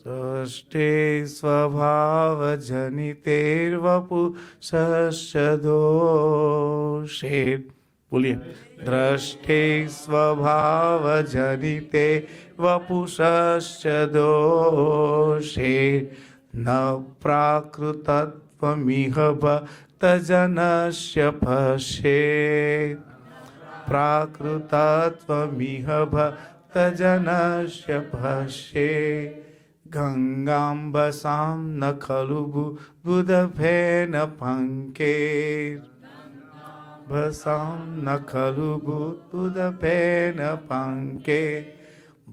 सृष्टे स्वभावजनितेर्वपुषश्च दोषे बोलिए दृष्टे स्वभावजनिते वपुषश्च दोषे न प्राकृतत्वमिह भक्तजनस्य पश्येत् प्राकृतत्वमिह भक्तजनस्य पश्येत् गंगाम्बसां न खलु बुधफेन पंकेर् भसां न खलु बुधफेन पंके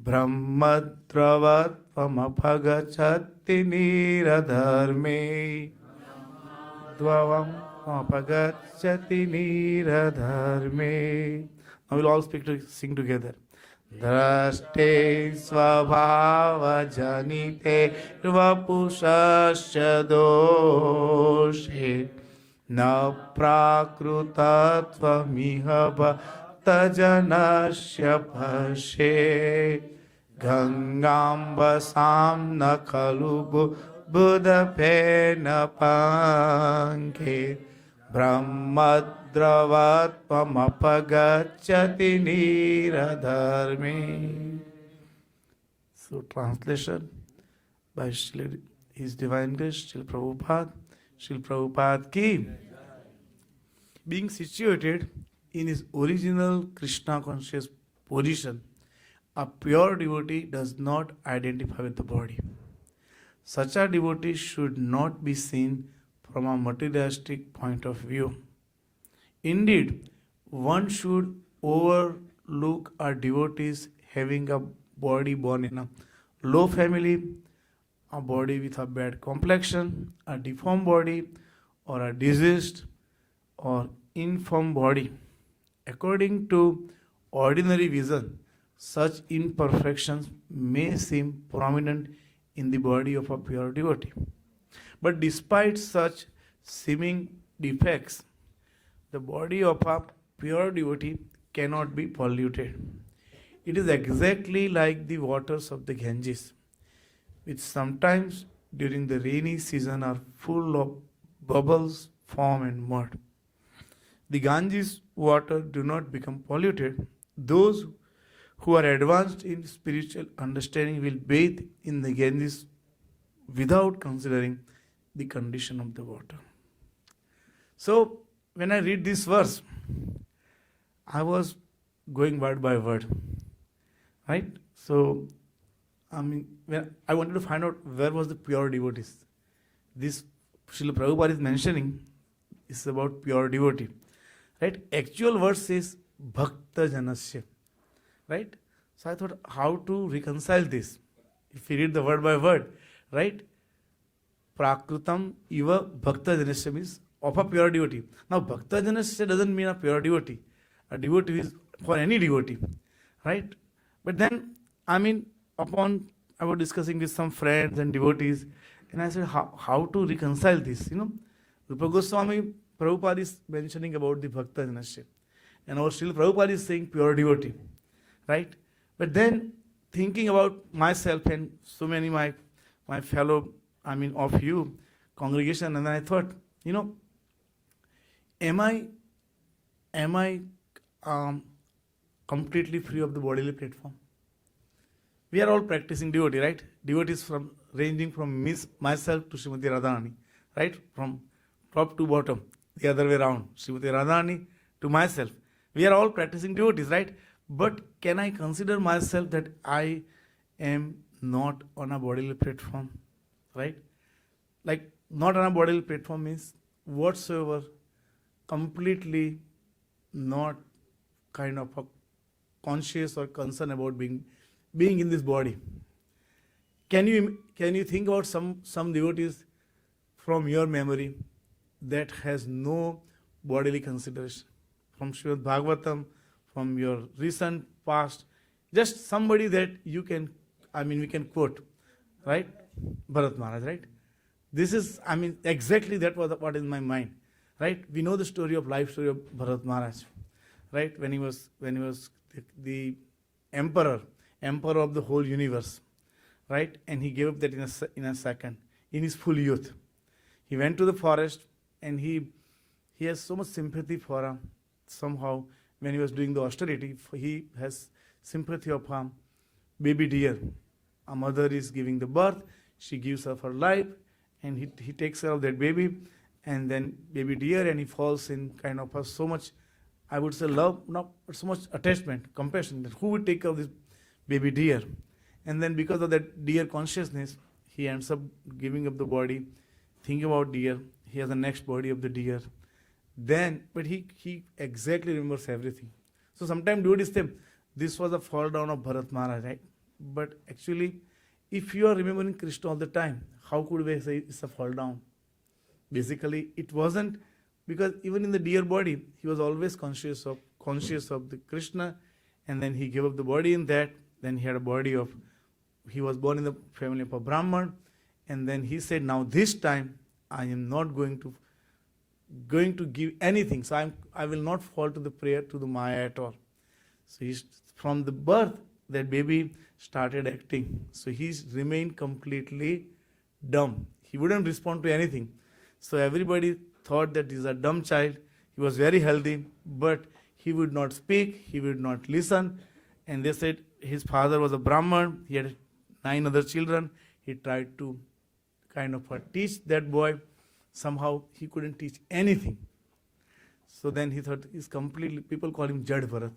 ब्रह्मद्रवत्वमपगच्छति नीरधर्मे द्ववमपगच्छति नीरधर्मे. Now we'll all sing together. दृष्टे स्वभावजनिते वपुषश्च दोषे न प्राकृतत्वमिह भक्तजनस्य पश्येत् गंगाम्बसां न खलु बुधफेन पंकेत् ब्रह्मद्रवत्वमपगच्छति नीरधर्मे. So translation by His Divine Grace Srila Prabhupada. Srila Prabhupada ki, being situated in his original Krishna conscious position, a pure devotee does not identify with the body. Such a devotee should not be seen from a materialistic point of view. Indeed, one should overlook a devotee having a body born in a low family, a body with a bad complexion, a deformed body, or a diseased or infirm body. According to ordinary vision, such imperfections may seem prominent in the body of a pure devotee. But despite such seeming defects, the body of a pure devotee cannot be polluted. It is exactly like the waters of the Ganges, which sometimes during the rainy season are full of bubbles, foam and mud. The Ganges water do not become polluted. Those who are advanced in spiritual understanding will bathe in the Ganges without considering the condition of the water. So, when I read this verse, I was going word by word, right? So, when I wanted to find out where was the pure devotees. This Srila Prabhupada is mentioning is about pure devotee, right? Actual verse says Bhakta Janasya, right? So I thought how to reconcile this. If you read the word by word, right? Prakrutam iva Bhakta Janasya means of a pure devotee. Now Bhakta Janasya doesn't mean a pure devotee. A devotee is for any devotee, right? But then, I was discussing with some friends and devotees, and I said, how to reconcile this? Rupa Goswami Prabhupada is mentioning about the Bhakta Janasya. And our Srila Prabhupada is saying pure devotee, right? But then, thinking about myself and so many my fellow, of you, congregation, and then I thought, am I completely free of the bodily platform? We are all practicing devotee, right? Devotees ranging from myself to Srimati Radharani, right? From top to bottom, the other way around. Srimati Radharani to myself. We are all practicing devotees, right? But can I consider myself that I am not on a bodily platform, right? Like not on a bodily platform means whatsoever, completely not kind of a conscious or concern about being in this body. Can you think about some devotees from your memory that has no bodily consideration? From Srimad Bhagavatam, from your recent past, just somebody that we can quote, right? Bharat Maharaj, right? This is, exactly that was what is in my mind, right? We know the life story of Bharat Maharaj, right? When he was the emperor of the whole universe, right? And he gave up that in a second, in his full youth. He went to the forest, and he has so much sympathy for somehow when he was doing the austerity, he has sympathy of baby deer. A mother is giving the birth, she gives up her life, and he takes care of that baby, and then baby deer, and he falls in kind of so much, I would say, love, not so much attachment, compassion, that who would take care of this baby deer? And then because of that deer consciousness, he ends up giving up the body, thinking about deer, he has the next body of the deer. Then, but he exactly remembers everything. So sometimes devotees say, this was a fall down of Bharat Maharaj, right? But actually, if you are remembering Krishna all the time, how could we say it's a fall down? Basically, it wasn't, because even in the deer body, he was always conscious of the Krishna, and then he gave up the body in that. Then he had a body of, he was born in the family of a Brahman, and then he said, now this time I am not going to give anything. So I will not fall to the prayer to the Maya at all. So from the birth, that baby started acting. So he remained completely dumb. He wouldn't respond to anything. So everybody thought that he's a dumb child. He was very healthy, but he would not speak, he would not listen. And they said his father was a Brahman, he had 9 other children. He tried to kind of teach that boy. Somehow he couldn't teach anything. So then he thought he's completely, people call him Jad Bharat.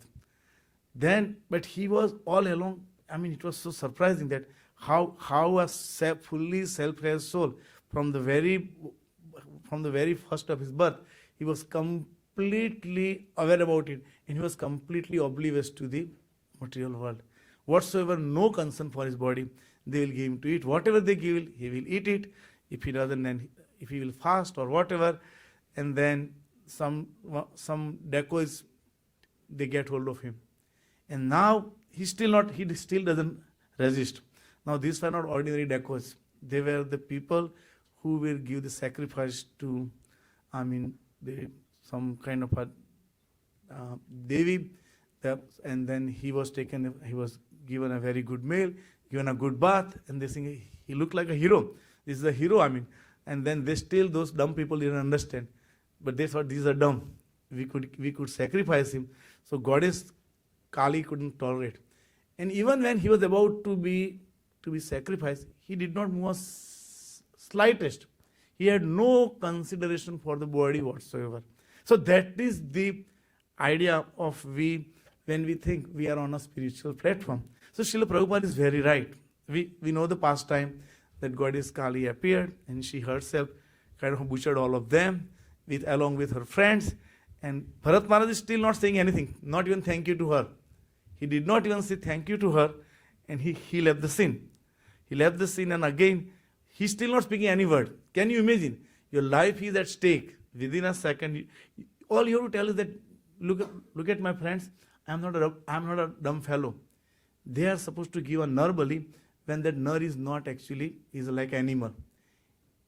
Then, but he was all along, I mean, it was so surprising that how a fully self-realized soul, from the very first of his birth, he was completely aware about it, and he was completely oblivious to the material world. Whatsoever, no concern for his body, they will give him to eat. Whatever they give, he will eat it. If he doesn't, then if he will fast or whatever, and then some dacoits, they get hold of him. And now he still doesn't resist. Now these were not ordinary dacoits. They were the people who will give the sacrifice to, some kind of a Devi, and then he was given a very good meal, given a good bath, and they think he looked like a hero. This is a hero, and then those dumb people didn't understand. But they thought these are dumb. We could sacrifice him. So goddess Kali couldn't tolerate. And even when he was about to be sacrificed, he did not move slightest. He had no consideration for the body whatsoever. So that is the idea of when we think we are on a spiritual platform. So Srila Prabhupada is very right. We know the past time that goddess Kali appeared, and she herself kind of butchered all of them along with her friends. And Bharat Maharaj is still not saying anything, not even thank you to her. He did not even say thank you to her, and he left the scene. He left the scene, and again, he's still not speaking any word. Can you imagine? Your life is at stake. Within a second, all you have to tell is that, look at my friends, I'm not a dumb fellow. They are supposed to give a nar bali when that nar is not actually, is like animal.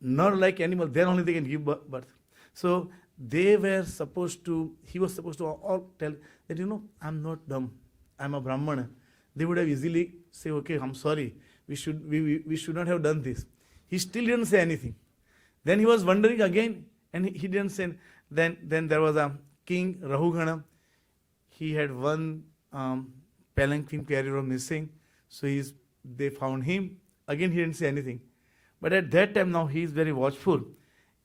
Nar like animal, then only they can give birth. So he was supposed to all tell that, I'm not dumb, I'm a Brahmana. They would have easily say, okay, I'm sorry, we should not have done this. He still didn't say anything. Then he was wondering again, and he didn't say. Then there was a king, Rahugana. He had one palanquin carrier missing, so they found him. Again, he didn't say anything. But at that time now, he is very watchful,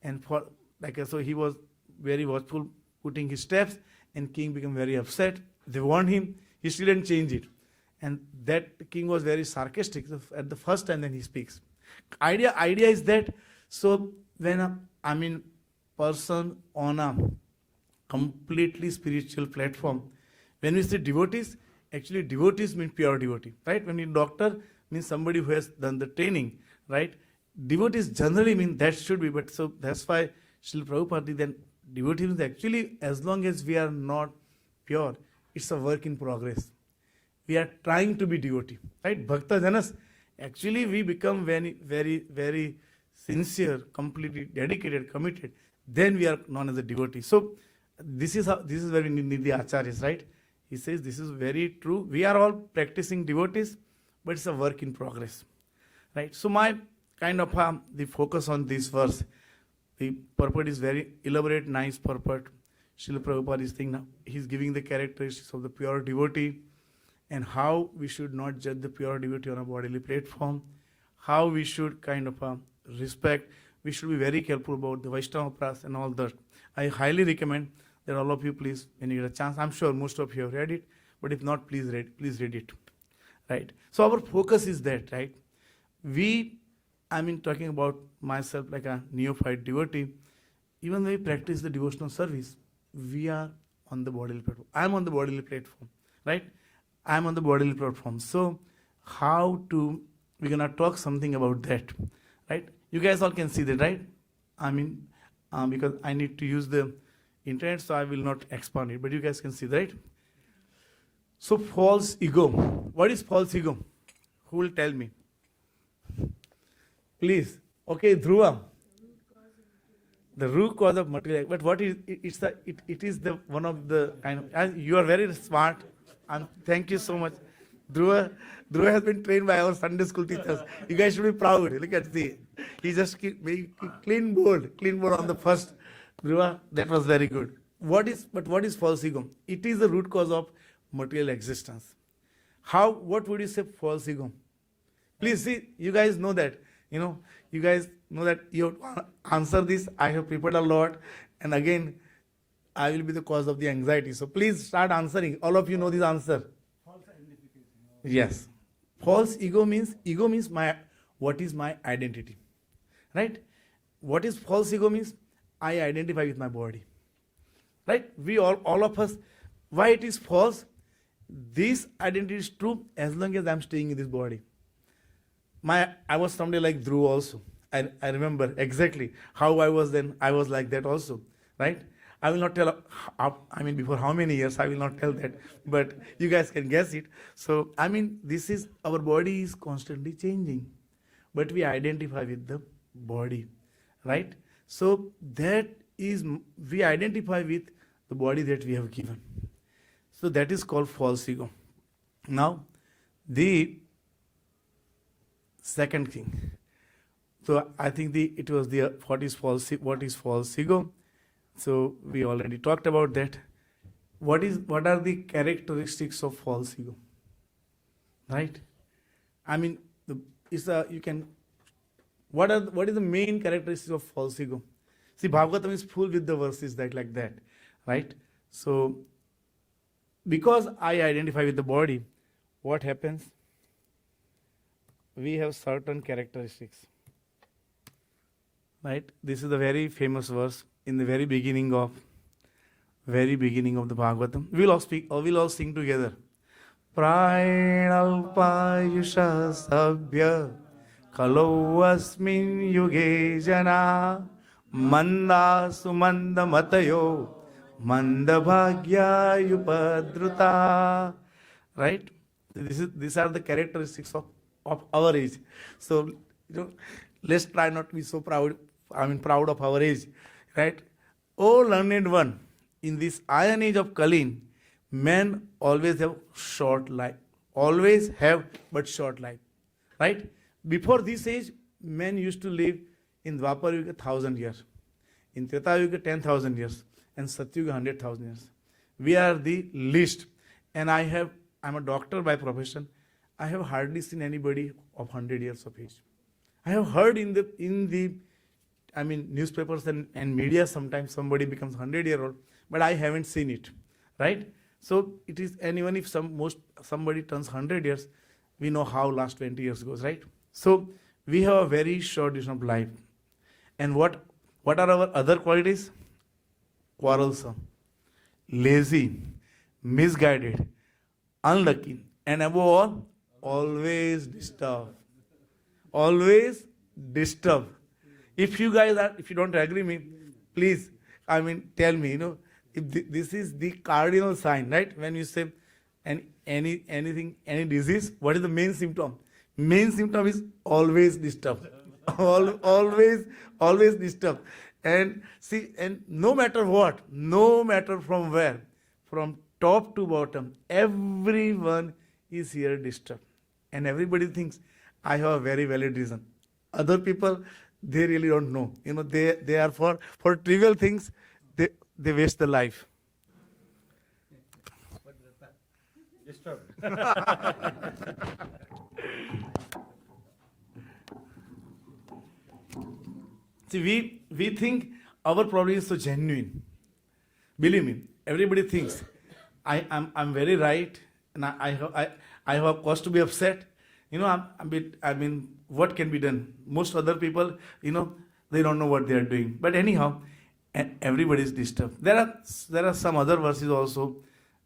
and so he was very watchful, putting his steps, and king became very upset. They warned him. He still didn't change it. And that king was very sarcastic at the first time. Then he speaks. Idea is that, so when a person on a completely spiritual platform, when we say devotees, actually devotees mean pure devotee, right? When we doctor, means somebody who has done the training, right? Devotees generally mean that should be, but so that's why Srila Prabhupada, then devotee means actually, as long as we are not pure, it's a work in progress. We are trying to be devotee, right? Bhakta Janas, actually we become very, very, very sincere, completely dedicated, committed, then we are known as a devotee. So this is where we need the acharyas, right? He says this is very true. We are all practicing devotees, but it's a work in progress. right? So my kind of the focus on this verse, the purport is very elaborate, nice purport. Srila Prabhupada is thinking now, he's giving the characteristics of the pure devotee and how we should not judge the pure devotee on a bodily platform, how we should kind of respect, we should be very careful about the Vaishnava pras and all that. I highly recommend that all of you please, when you get a chance, I'm sure most of you have read it, but if not, please read it, right? So our focus is that, right? Talking about myself like a neophyte devotee, even when we practice the devotional service, we are on the bodily platform. I'm on the bodily platform, right? I'm on the bodily platform. So we're going to talk something about that, right? You guys all can see that, right? Because I need to use the internet, so I will not expand it, but you guys can see that, right? So false ego. What is false ego? Who will tell me? Please. Okay, Dhruva. The root cause of material. But what is it is the one of the kind of, you are very smart. Thank you so much. Dhruva has been trained by our Sunday school teachers. You guys should be proud. Look at the, he just clean board on the first. Dhruva, that was very good. What is false ego? It is the root cause of material existence. What would you say false ego? Please see, you guys know that. You guys know that you have to answer this. I have prepared a lot. And again, I will be the cause of the anxiety. So please start answering. All of you know this answer. False identification. Yes. False ego means what is my identity. Right? What is false ego means? I identify with my body. Right? We all of us, why it is false? This identity is true as long as I'm staying in this body. I was someday like Dhruv also. I remember exactly how I was then. I was like that also, right? I will not tell, before how many years, I will not tell that. But you guys can guess it. So, our body is constantly changing. But we identify with the body, right? So, we identify with the body that we have given. So, that is called false ego. Now, the second thing. So I think what is false ego. So we already talked about that. What are the characteristics of false ego? Right? What is the main characteristics of false ego? See, Bhagavatam is full with the verses like that, right? So because I identify with the body, what happens? We have certain characteristics, right? This is a very famous verse in the very beginning of the Bhagavatam. We'll all sing together. Pranalpayusha sabhya kalo asmin yuge jana manda sumanda matayo manda bhagya yupadruta. Right? These are the characteristics of our age. So, let's try not to be so proud of our age, right? Oh, learned one, in this iron age of Kalin, men always have but short life, right? Before this age, men used to live in Dwapar Yuga 1,000 years, in Treta Yuga 10,000 years, and Satya Yuga 100,000 years. We are the least, and I'm a doctor by profession. I have hardly seen anybody of 100 years of age. I have heard in the newspapers and media sometimes somebody becomes 100-year-old, but I haven't seen it, right? So it is, and even if somebody turns 100 years, we know how last 20 years goes, right? So we have a very short duration of life. And what are our other qualities? Quarrelsome, lazy, misguided, unlucky, and above all, always disturb. Always disturb. If you don't agree me, please, tell me, if this is the cardinal sign, right? When you say any disease, what is the main symptom? Main symptom is always disturb. always disturb. And see, and no matter what, no matter from where, from top to bottom, everyone is here disturbed. And everybody thinks, I have a very valid reason. Other people, they really don't know. They are for trivial things, they waste their life. See, we think our problem is so genuine. Believe me, everybody thinks I'm very right, and I have cause to be upset. What can be done? Most other people, they don't know what they are doing. But anyhow, everybody is disturbed. There are some other verses also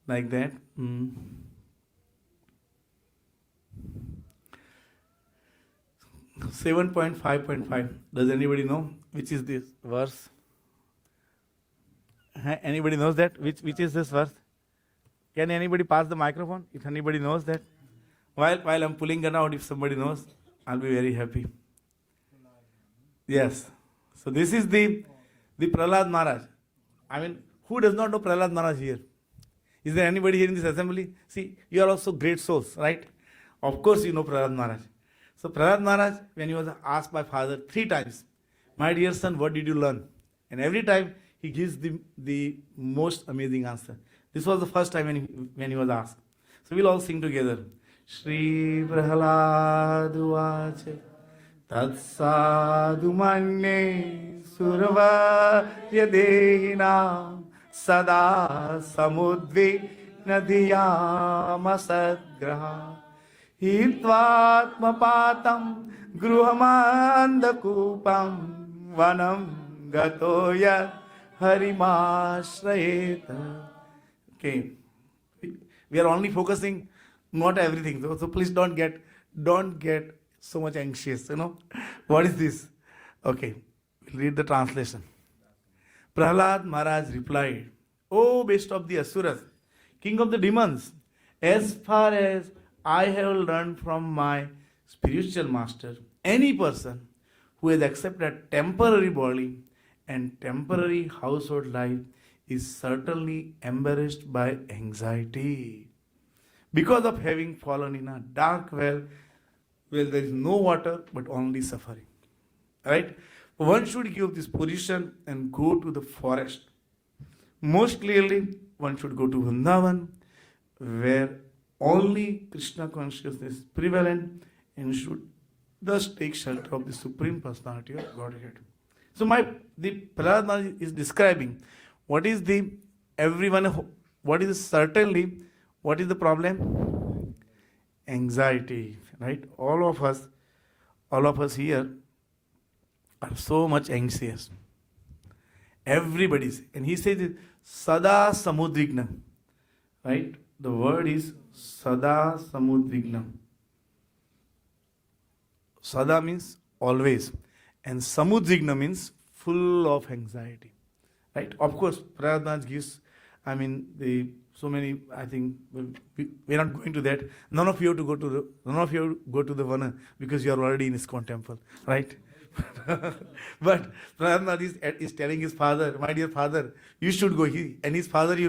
like that. 7.5.5. Does anybody know which is this verse? Anybody knows that? Which is this verse? Can anybody pass the microphone if anybody knows that? While I'm pulling it out, if somebody knows, I'll be very happy. Yes. So this is the Prahlad Maharaj. Who does not know Prahlad Maharaj here? Is there anybody here in this assembly? See, you are also great souls, right? Of course you know Prahlad Maharaj. So Prahlad Maharaj, when he was asked by father 3 times, my dear son, what did you learn? And every time he gives the most amazing answer. This was the first time when he was asked. So we'll all sing together. Shri Prahlad Vacha Tat Sadhu Manye Survarya Dehinam Sada Samudvi Nadiyama Sadgraha Hitvatmapatam Gruhamandakupam Vanam Gatoya Harimashrayeta. Okay. We are only focusing not everything. So please don't get so much anxious. What is this? Okay. We'll read the translation. Prahlad Maharaj replied, O best of the Asuras, king of the demons, as far as I have learned from my spiritual master, any person who has accepted a temporary body and temporary household life is certainly embarrassed by anxiety because of having fallen in a dark well where there is no water but only suffering. Right? One should give this position and go to the forest. Most clearly, one should go to Vrindavan, where only Krishna consciousness is prevalent, and should thus take shelter of the Supreme Personality of Godhead. So the Prahlad Maharaj is describing what is the problem? Anxiety, right? All of us here are so much anxious. Everybody's, and he says it, Sada Samudvigna, right? The word is Sada Samudvigna. Sada means always, and Samudvigna means full of anxiety, right? Of course, Prahlad Maharaj gives, so many, I think, we're not going to that. None of you go to the Vana because you are already in ISKCON temple, right? But Prahlad Maharaj is telling his father, my dear father, you should go. And his father, he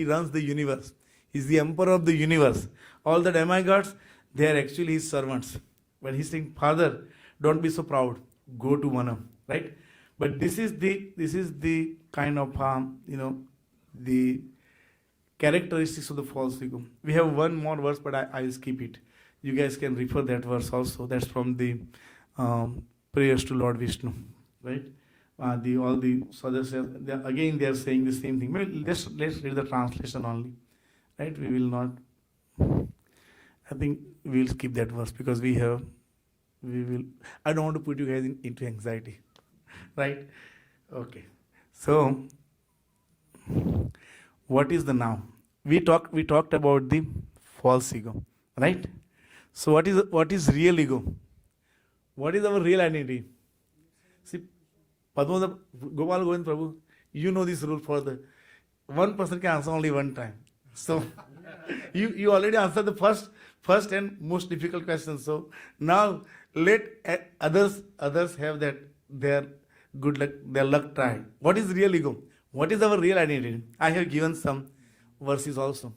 runs the universe. He's the emperor of the universe. All the demigods, they are actually his servants. But he's saying, Father, don't be so proud. Go to Vana, right? But this is the kind of the characteristics of the false ego. We have one more verse, but I'll skip it. You guys can refer that verse also. That's from the prayers to Lord Vishnu, right? All the Sadhus, again they are saying the same thing. Maybe let's read the translation only, right? We will not. I think we will skip that verse because we will. I don't want to put you guys into anxiety, right? Okay. So, what is the now? We talked about the false ego, right? So what is real ego? What is our real identity? See, Gopal Govind Prabhu, you know this rule for the one person can answer only one time. So you already answered the first and most difficult question. So now let others have their good luck, their luck try. What is real ego? What is our real identity? I have given some verses also.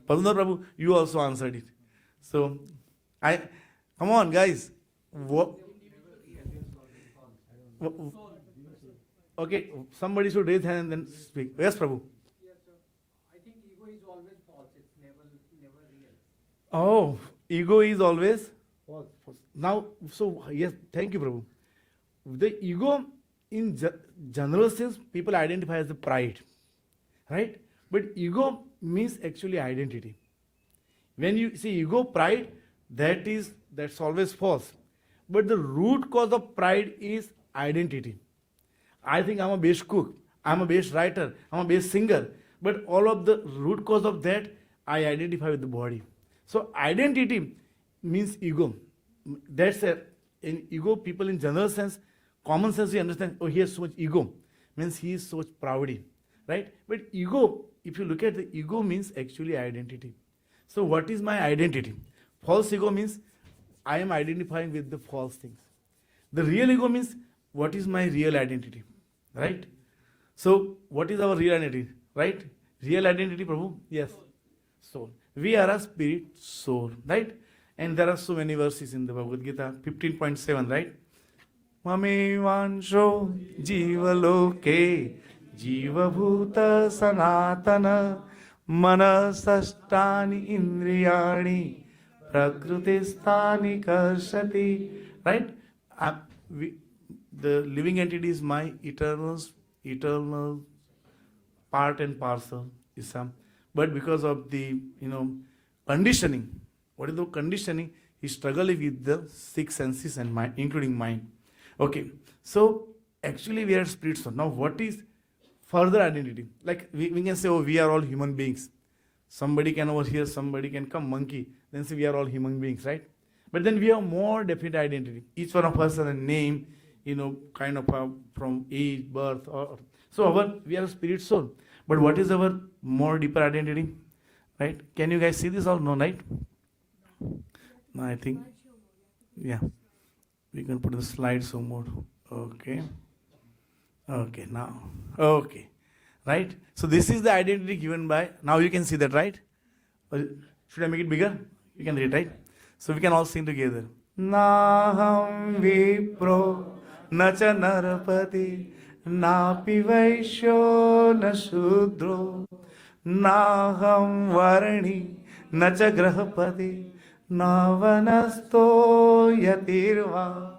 Padmanabh Prabhu, you also answered it. So Come on, guys. Okay, somebody should raise hand and then speak. Yes, Prabhu. Yes, sir. I think ego is always false. It's never real. Oh, ego is always false. Now, so yes, thank you, Prabhu. The ego, in general sense, people identify as the pride, right? But ego means actually identity. When you see ego, pride, that's always false. But the root cause of pride is identity. I think I'm a best cook, I'm a best writer, I'm a best singer. But all of the root cause of that, I identify with the body. So identity means ego. That's in ego, people in general sense, common sense, we understand, oh, he has so much ego. Means he is so much proudy. Right? But ego, if you look at the ego means actually identity. So what is my identity? False ego means I am identifying with the false things. The real ego means what is my real identity, right? So what is our real identity, right? Real identity, Prabhu? Yes. Soul. We are a spirit soul, right? And there are so many verses in the Bhagavad Gita, 15.7, right? Mame vansho jivaloke jivabhuta sanatana manasastani indriyani prakrutistani karshati. Right? The living entity is my eternal part and parcel. But because of the conditioning, what is the conditioning? He struggles with the six senses and mind, including mind. Okay, so actually we are spirit soul. Now what is further identity? Like we can say, oh, we are all human beings. Somebody can over here, somebody can come monkey, then say we are all human beings, right? But then we have more definite identity. Each one of us has a name, kind of from age, birth, so we are a spirit soul. But what is our more deeper identity? Right? Can you guys see this or no, right? No, I think, yeah. We can put the slide some more. Okay. Okay, now. Okay. Right? So this is the identity given by, now you can see that, right? Or should I make it bigger? You can read, right? So we can all sing together. Naham vipro nacha narapati napi vaishyo na shudro naham varani nacha grahapati navanasto yatirva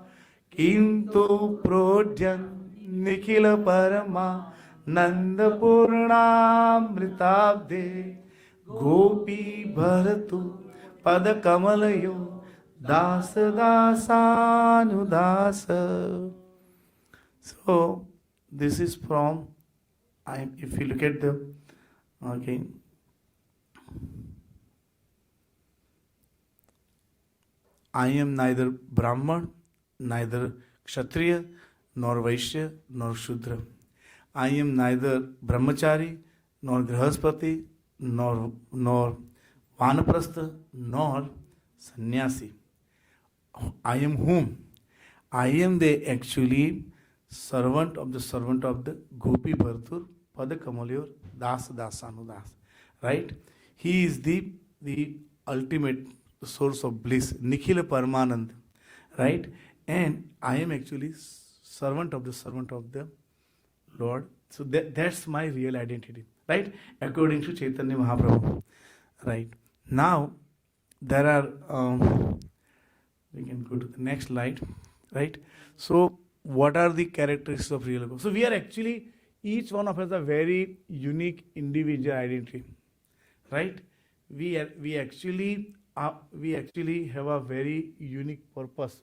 kintu prodyan nikhila parama nandapurnamritabde gopi bharatu pada kamalayo dasa dasanudasa. So this is from, if you look at the, okay, I am neither Brahman, neither Kshatriya, nor Vaishya, nor Shudra. I am neither Brahmachari, nor Grahaspati, nor Vanaprastha, nor Sannyasi. I am whom? I am the actually servant of the Gopi Bhartur, Pada Kamalyor, Das Dasanudas. Right? He is the ultimate source of bliss, Nikhila Paramanand. Right? And I am actually servant of the Lord. So that's my real identity. Right? According to Chaitanya Mahaprabhu. Right? Now, there are, we can go to the next slide. Right? So, what are the characteristics of real ego? So, we are actually, each one of us a very unique individual identity. Right? We actually have a very unique purpose.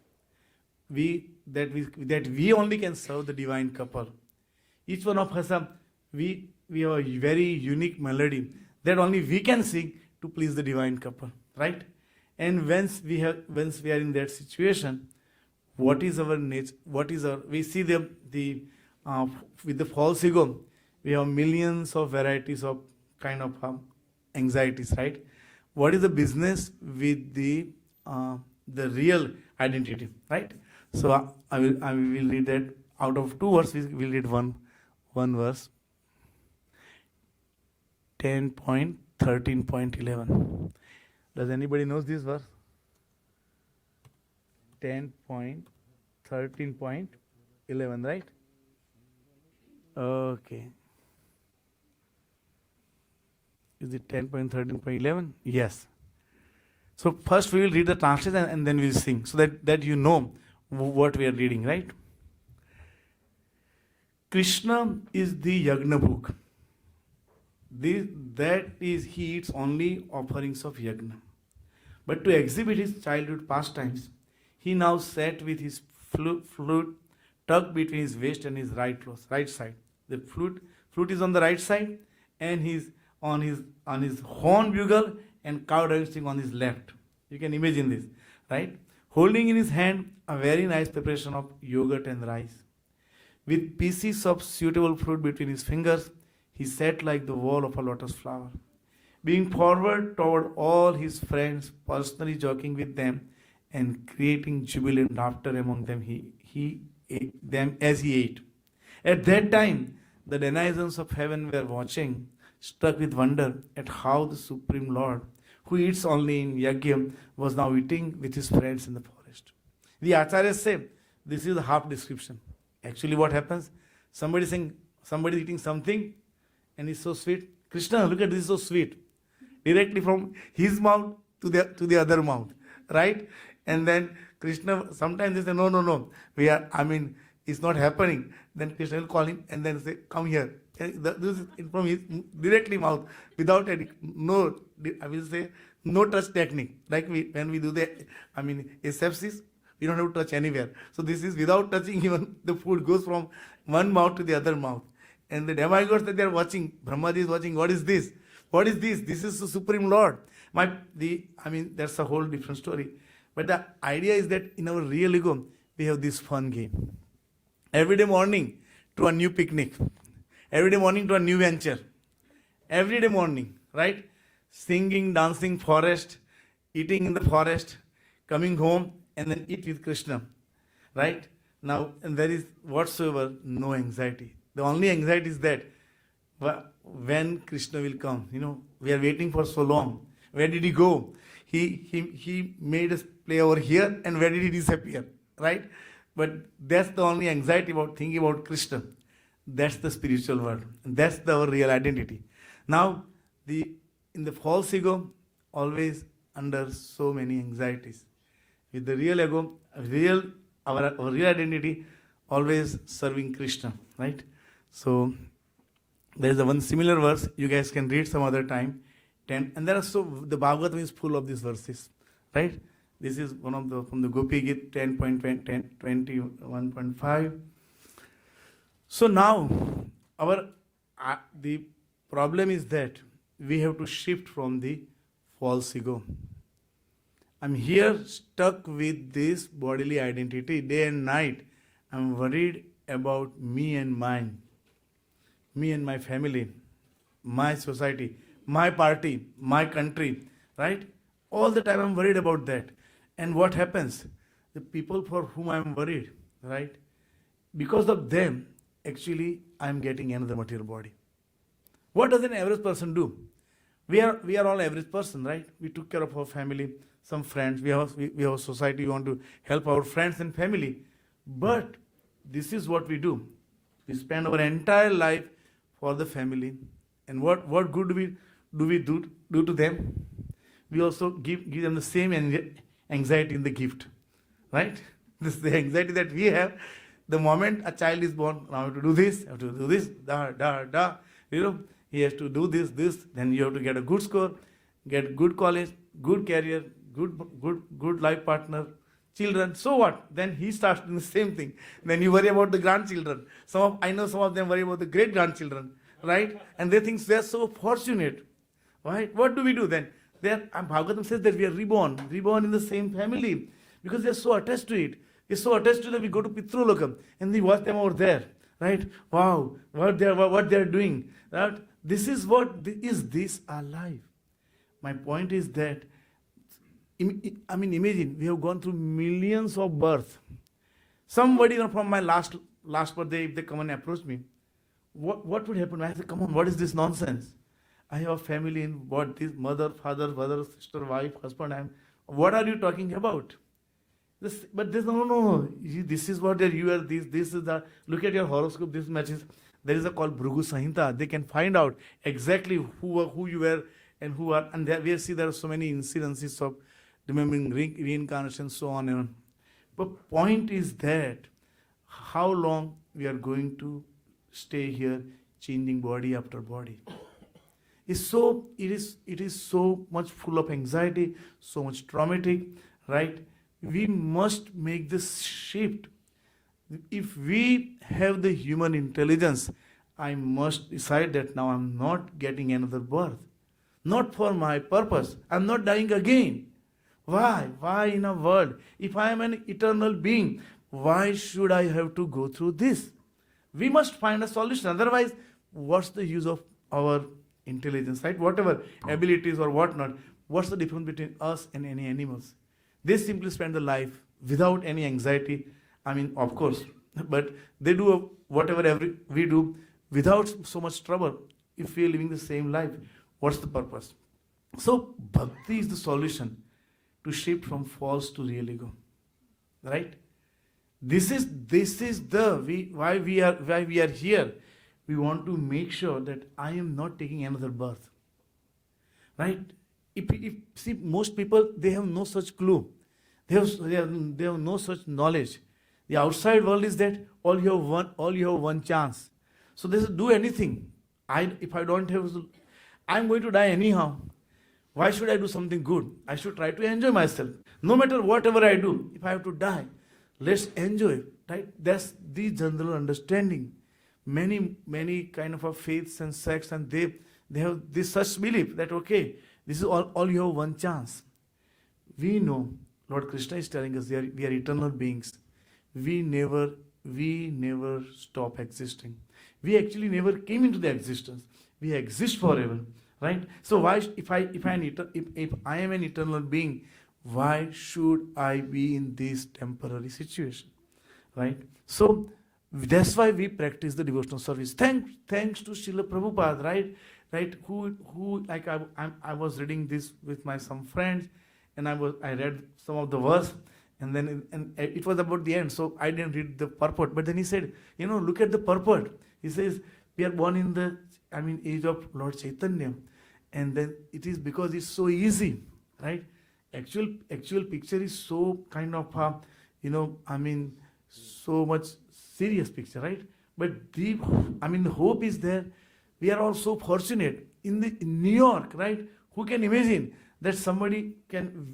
That we only can serve the divine couple. Each one of us, we have a very unique melody that only we can sing to please the divine couple, right? And once we are in that situation, what is our nature? We see with the false ego, we have millions of varieties of kind of anxieties, right? What is the business with the real identity, right? So I will read that. Out of two verses, we will read one verse. 10.13.11. Does anybody knows this verse? 10.13.11, right? Okay. Is it 10.13.11? Yes. So first we will read the translation and then we'll sing, so that you know what we are reading, right? Krishna is the Yagna book. That is, he eats only offerings of Yagna. But to exhibit his childhood pastimes, he now sat with his flute tucked between his waist and his right side. The flute is on the right side, and he's on his horn bugle and cow dancing on his left. You can imagine this, right? Holding in his hand a very nice preparation of yogurt and rice. With pieces of suitable fruit between his fingers, he sat like the wall of a lotus flower. Being forward toward all his friends, personally joking with them and creating jubilant laughter among them, he ate them as he ate. At that time, the denizens of heaven were watching, struck with wonder at how the Supreme Lord, who eats only in Yajna, was now eating with his friends in the forest. The Acharyas say this is a half description. Actually, what happens? Somebody eating something, and it's so sweet. Krishna, look at this, is so sweet. Directly from his mouth to the other mouth, right? And then Krishna, sometimes they say, no, it's not happening. Then Krishna will call him and then say, come here. And this is from his directly mouth, without any, no touch technique. Like when we do asepsis, we don't have to touch anywhere. So this is without touching, even the food goes from one mouth to the other mouth. And the demigods that they are watching, Brahmaji is watching, what is this? What is this? This is the Supreme Lord. That's a whole different story. But the idea is that in our real ego, we have this fun game. Every day morning to a new picnic. Every day morning to a new venture. Every day morning, right? Singing, dancing, forest, eating in the forest, coming home, and then eat with Krishna, right? Now, and there is whatsoever no anxiety. The only anxiety is that when Krishna will come. We are waiting for so long. Where did he go? He made us play over here, and where did he disappear, right? But that's the only anxiety about thinking about Krishna. That's the spiritual world. And that's our real identity. Now, in the false ego, always under so many anxieties. With the real ego, our real identity, always serving Krishna, right? So there is one similar verse. You guys can read some other time. And there are the Bhagavatam is full of these verses, right? This is one from the Gopi Gita 10.21.5. So now, the problem is that we have to shift from the false ego. I'm here stuck with this bodily identity day and night. I'm worried about me and mine, me and my family, my society, my party, my country, right? All the time I'm worried about that. And what happens? The people for whom I'm worried, right? Because of them, actually, I'm getting another material body. What does an average person do? We are all average person, right? We took care of our family, some friends. We have a society. We want to help our friends and family. But this is what we do. We spend our entire life for the family. And what good do we do to them? We also give them the same anxiety in the gift, right? This is the anxiety that we have. The moment a child is born, now I have to do this, he has to do this, then you have to get a good score, get good college, good career, good life partner, children. So what? Then he starts doing the same thing. Then you worry about the grandchildren. I know some of them worry about the great grandchildren, right? And they think they are so fortunate, right? What do we do then? Bhagavatam says that we are reborn in the same family, because they are so attached to it. We're so attached to that we go to Pitrulokam and we watch them over there, right? Wow, what they are doing, right? This is this our life? My point is that, imagine we have gone through millions of births. Somebody from my last birthday, if they come and approach me, what would happen? I say, come on, what is this nonsense? I have a family in what this mother, father, brother, sister, wife, husband. What are you talking about? But this no. This is what you are. This is the. Look at your horoscope. This matches. There is a called Bhrugu Sahinta. They can find out exactly who you were and who are. And there we see there are so many incidences of remembering reincarnation, so on and on. But point is that how long we are going to stay here, changing body after body. It is so much full of anxiety, so much traumatic, right? We must make this shift. If we have the human intelligence, I must decide that now I'm not getting another birth. Not for my purpose. I'm not dying again. Why? Why in a world? If I am an eternal being, why should I have to go through this? We must find a solution. Otherwise, what's the use of our intelligence, right? Whatever abilities or whatnot, what's the difference between us and any animals? They simply spend the life without any anxiety. I mean, of course, but they do whatever we do without so much trouble. If we are living the same life, what's the purpose? So, bhakti is the solution to shift from false to real ego, right? This is why we are here. We want to make sure that I am not taking another birth, right? If see, most people, they have no such clue. They have no such knowledge. The outside world is that all you have one chance. So they say, do anything. If I don't have, I'm going to die anyhow. Why should I do something good? I should try to enjoy myself. No matter whatever I do, if I have to die, let's enjoy, right? That's the general understanding. Many kind of a faiths and sects, and they have this such belief that okay, this is all you have one chance. We know Lord Krishna is telling us we are eternal beings. We never stop existing. We actually never came into the existence. We exist forever, right? So why, if I am an eternal being, why should I be in this temporary situation, right? So that's why we practice the devotional service. Thanks to Srila Prabhupada, right? Who like I was reading this with some friends, and I read some of the verse, and then it was about the end, so I didn't read the purport. But then he said, look at the purport. He says we are born in the age of Lord Chaitanya, and then it is because it's so easy, right? Actual picture is so kind of so much serious picture, right? But the hope is there. We are all so fortunate in New York, right? Who can imagine that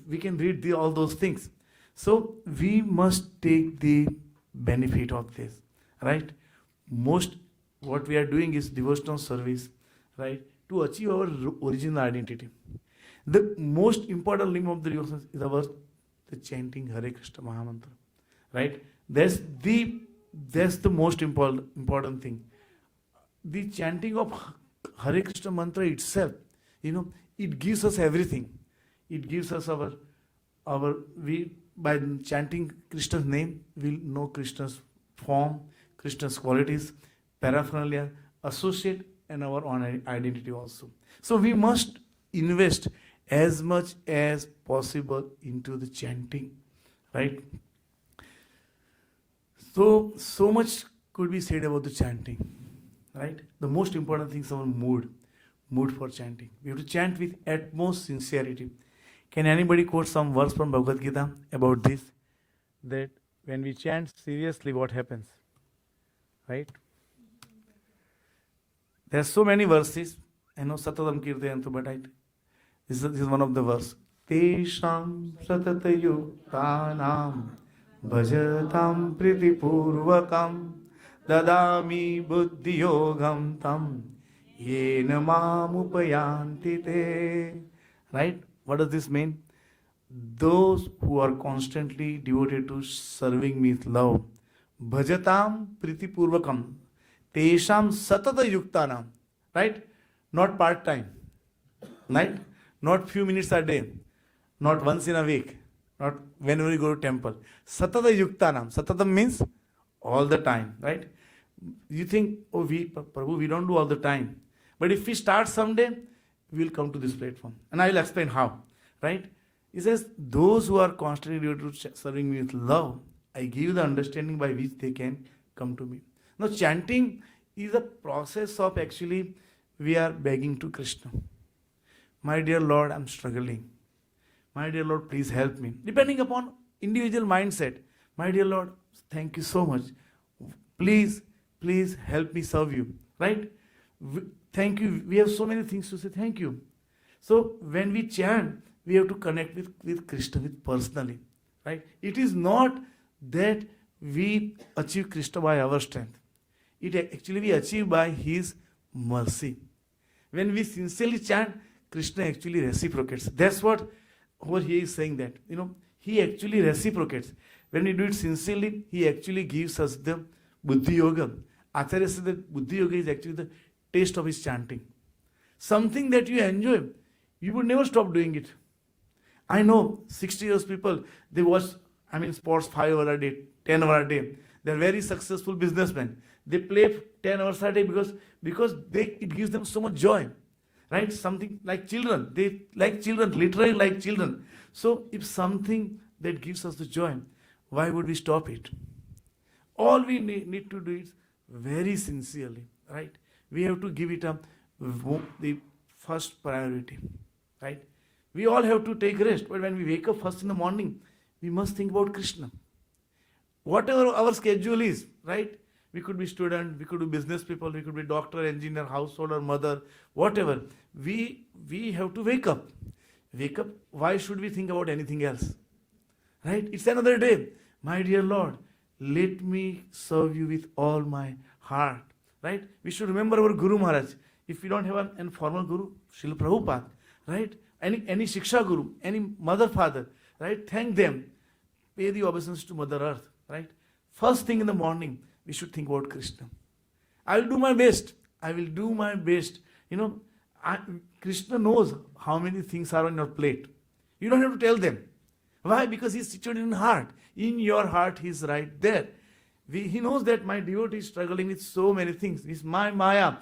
we can read all those things? So we must take the benefit of this, right? What we are doing is devotional service, right? To achieve our original identity. The most important limb of the devotion is the chanting Hare Krishna Mahamantra, right? That's the most important thing. The chanting of Hare Krishna mantra itself, it gives us everything. It gives us by chanting Krishna's name, we'll know Krishna's form, Krishna's qualities, paraphernalia, associate, and our own identity also. So we must invest as much as possible into the chanting, right? So much could be said about the chanting, right? The most important thing is our mood for chanting. We have to chant with utmost sincerity. Can anybody quote some verse from Bhagavad Gita about this? That when we chant seriously, what happens? Right? There are so many verses. I know Satadam Kirtayantu, but this is one of the verses. Tesham satatayuktanam bhajatam pritipurvakam dadami buddhiyogam tam yena mamupayanti te. Right? What does this mean? Those who are constantly devoted to serving me with love, bhajatam pritipurvakam, tesham satata yuktanam, right? Not part-time, right? Not few minutes a day, not once in a week, not whenever you go to temple. Satata yuktanam. Satata means all the time, right? You think, Prabhu, we don't do all the time. But if we start someday, we will come to this platform. And I will explain how, right? He says, those who are constantly devoted to serving me with love, I give the understanding by which they can come to me. Now, chanting is a process of actually we are begging to Krishna. My dear Lord, I'm struggling. My dear Lord, please help me. Depending upon individual mindset. My dear Lord, thank you so much. Please, please help me serve you. Right? Thank you. We have so many things to say thank you. So when we chant, we have to connect with Krishna with personally. Right? It is not that we achieve Krishna by our strength. It actually we achieve by His mercy. When we sincerely chant, Krishna actually reciprocates. That's what over here is saying that. He actually reciprocates. When we do it sincerely, He actually gives us the Buddhi Yoga. Acharya says that Buddhi Yoga is actually the taste of his chanting. Something that you enjoy, you would never stop doing it. I know 60 years people, they watch, sports 5 hours a day, 10 hours a day. They're very successful businessmen. They play 10 hours a day because it gives them so much joy. Right? Something like children. They like children, literally like children. So if something that gives us the joy, why would we stop it? All we need to do is very sincerely. Right? We have to give it the first priority. Right? We all have to take rest. But when we wake up first in the morning, we must think about Krishna. Whatever our schedule is, right? We could be student, we could be business people, we could be doctor, engineer, householder, mother, whatever. We have to wake up. Wake up. Why should we think about anything else? Right? It's another day. My dear Lord, let me serve you with all my heart. Right? We should remember our Guru Maharaj. If we don't have an informal Guru, Srila Prabhupada, right? Any Shiksha Guru, any mother, father, right? Thank them. Pay the obeisance to Mother Earth, right? First thing in the morning, we should think about Krishna. I will do my best. I will do my best. Krishna knows how many things are on your plate. You don't have to tell them. Why? Because He's situated in heart. In your heart, He's right there. He knows that my devotee is struggling with so many things. It's my Maya.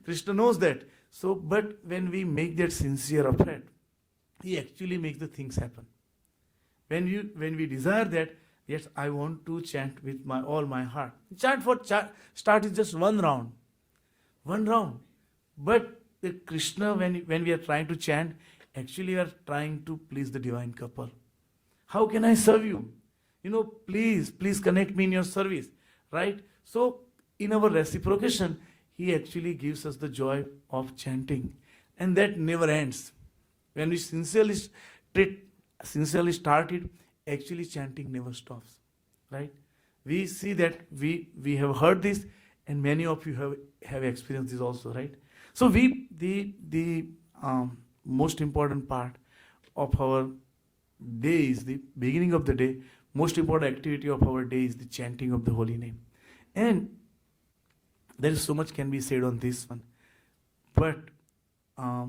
Krishna knows that. So, but when we make that sincere effort, He actually makes the things happen. When we desire that, yes, I want to chant with all my heart. Start is just one round. But the Krishna, when we are trying to chant, actually we are trying to please the divine couple. How can I serve you? Please connect me in your service. Right? So, in our reciprocation, He actually gives us the joy of chanting. And that never ends. When we sincerely start it, actually chanting never stops. Right? We see that we have heard this, and many of you have experienced this also, right? So the most important part of our day is the beginning of the day. Most important activity of our day is the chanting of the holy name. And there is so much can be said on this one. But I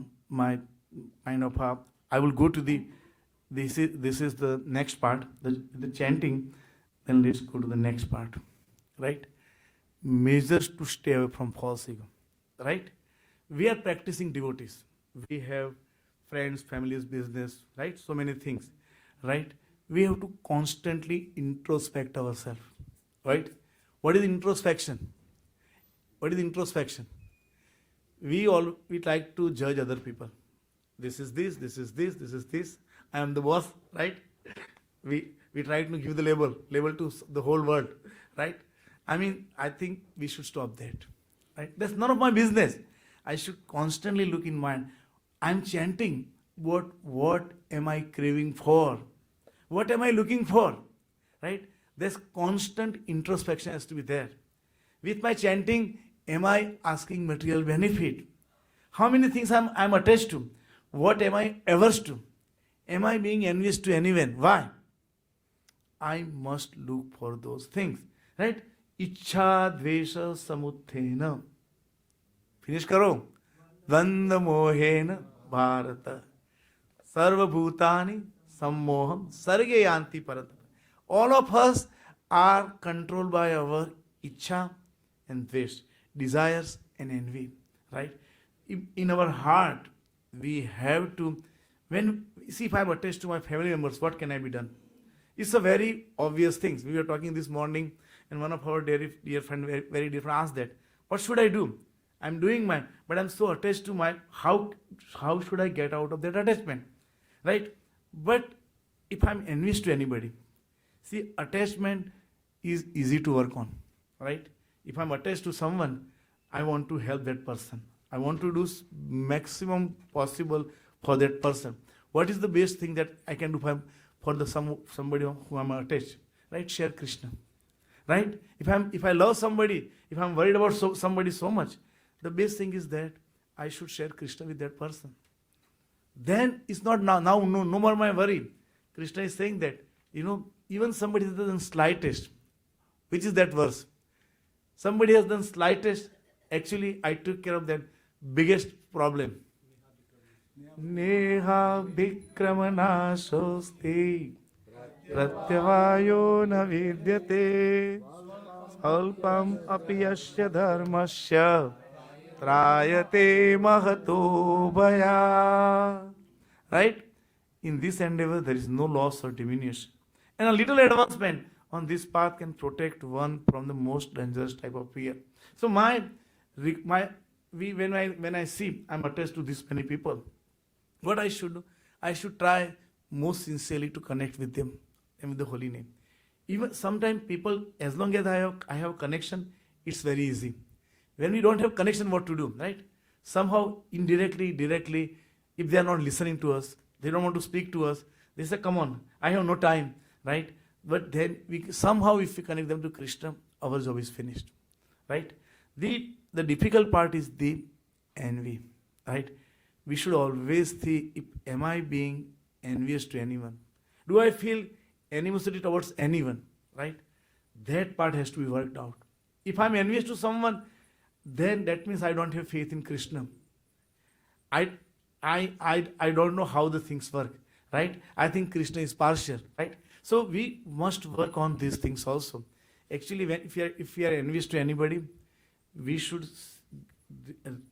will go to this is the next part, the chanting. Then let's go to the next part, right? Measures to stay away from false ego, right? We are practicing devotees. We have friends, families, business, right? So many things, right? We have to constantly introspect ourselves, right? What is introspection? We like to judge other people. This is this. I am the boss, right? We try to give the label to the whole world, right? I think we should stop that, right? That's none of my business. I should constantly look in mind. I'm chanting. What am I craving for? What am I looking for? Right? There's constant introspection has to be there. With my chanting, am I asking material benefit? How many things I'm attached to? What am I averse to? Am I being envious to anyone? Why? I must look for those things. Right? Ichha dvesha samuthena. Finish karo. Dvanda mohena bharata. Sarva bhutani sammoham sarge yanti parat. All of us are controlled by our ichha and dvesh, desires and envy. Right? In our heart, we have to When, see, if I'm attached to my family members, what can I be done? It's a very obvious thing. We were talking this morning, and one of our dear friend, very dear friend, asked that, what should I do? I'm doing mine, but I'm so attached to my, how should I get out of that attachment? Right? But if I'm envious to anybody, see, attachment is easy to work on, right? If I'm attached to someone, I want to help that person. I want to do maximum possible for that person. What is the best thing that I can do for somebody who I'm attached? Right? Share Krishna. Right? If I love somebody, if I'm worried about somebody so much, the best thing is that I should share Krishna with that person. Then it's not no more my worry. Krishna is saying that, even somebody has done slightest, which is that verse. Somebody has done slightest, actually I took care of that biggest problem. Neha Vikramana Shosti Pratyavayo na vidyate Salpam apiyasya dharmasya Trayate mahato bhaya. Right? In this endeavor, there is no loss or diminution. And a little advancement on this path can protect one from the most dangerous type of fear. So when I see I'm attached to this many people, what I should do? I should try most sincerely to connect with them and with the holy name. Even sometimes people, as long as I have connection, it's very easy. When we don't have connection, what to do, right? Somehow, indirectly, directly, if they are not listening to us, they don't want to speak to us, they say, come on, I have no time, right? But then somehow if we connect them to Krishna, our job is finished, right? The difficult part is the envy, right? We should always see, am I being envious to anyone? Do I feel animosity towards anyone, right? That part has to be worked out. If I'm envious to someone, then that means I don't have faith in Krishna. I don't know how the things work, right? I think Krishna is partial, right? So we must work on these things also. Actually, if we are envious to anybody, we should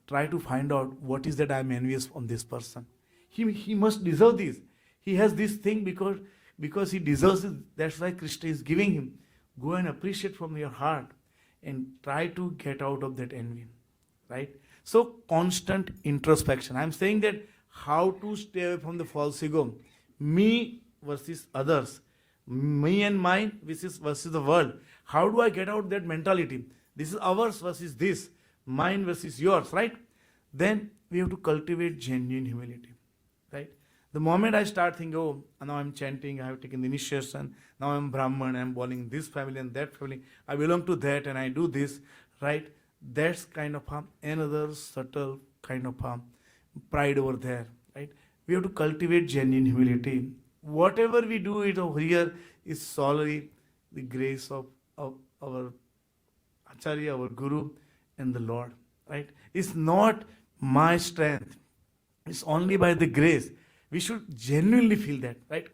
try to find out what is that I am envious on this person. He must deserve this. He has this thing because he deserves it. That's why Krishna is giving him. Go and appreciate from your heart and try to get out of that envy, right? So constant introspection. I'm saying that how to stay away from the false ego. Me versus others. Me and mine versus the world. How do I get out that mentality? This is ours versus this. Mine versus yours, right? Then we have to cultivate genuine humility, right? The moment I start thinking, oh, now I'm chanting, I have taken the initiation, now I'm Brahman, I'm belonging this family and that family, I belong to that and I do this, right? That's kind of another subtle kind of pride over there, right? We have to cultivate genuine humility. Whatever we do it over here is solely the grace of our Acharya, our Guru, and the Lord, right? It's not my strength. It's only by the grace. We should genuinely feel that, right?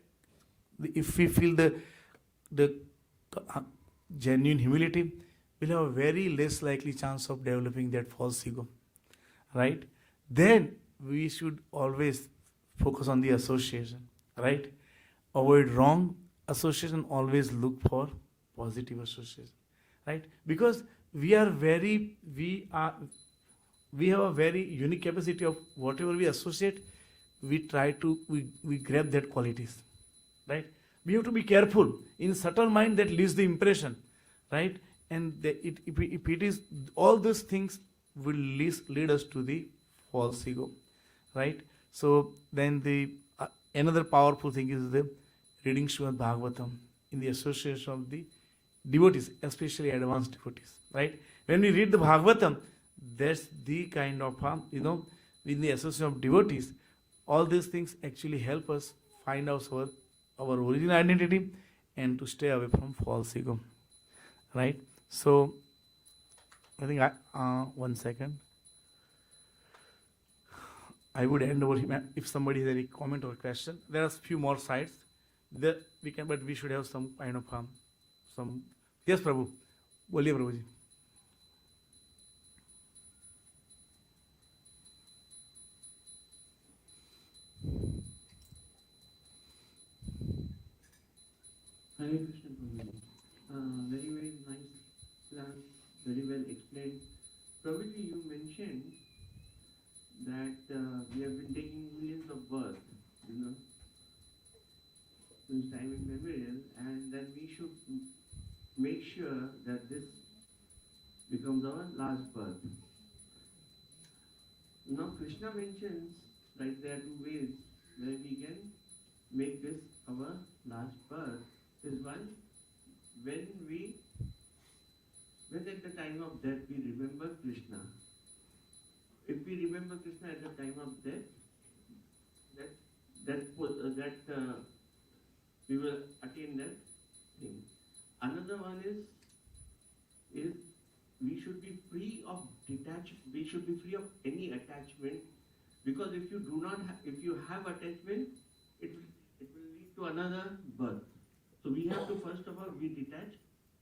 If we feel the genuine humility, we'll have a very less likely chance of developing that false ego, right? Then we should always focus on the association, right? Avoid wrong association, always look for positive association, right? Because we have a very unique capacity of whatever we associate, we grab that qualities, right? We have to be careful. In subtle mind that leaves the impression, right? And if it is, all these things will lead us to the false ego, right? So then the another powerful thing is the reading Srimad Bhagavatam in the association of the devotees, especially advanced devotees, right? When we read the Bhagavatam, that's the kind of, in the association of devotees, all these things actually help us find out our original identity and to stay away from false ego, right? So, I think, 1 second. I would end over here. If somebody has any comment or question, there are a few more sites. But we should have some kind of some. Yes, Prabhu. Boliye, Prabhuji. Hare Krishna Prabhuji. Very, very nice class, very well explained. Prabhuji, you mentioned that we have been taking millions of births, since time immemorial, and then we should make sure that this becomes our last birth. Now Krishna mentions, like there are two ways where we can make this our last birth. Is one, when at the time of death we remember Krishna. If we remember Krishna at the time of death, that we will attain that thing. Another one is we should be free of we should be free of any attachment, because if you do not if you have attachment, it will lead to another birth. So we have to first of all be detached.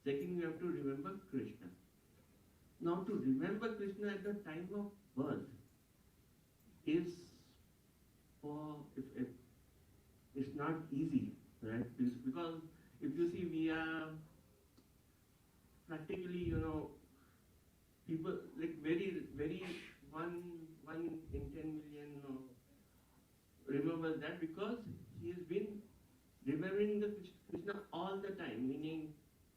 Second, we have to remember Krishna. Now to remember Krishna at the time of birth is it's not easy, right? Because if you see, we are practically, people like very, very one in 10 million remember that, because he has been remembering the Krishna all the time, meaning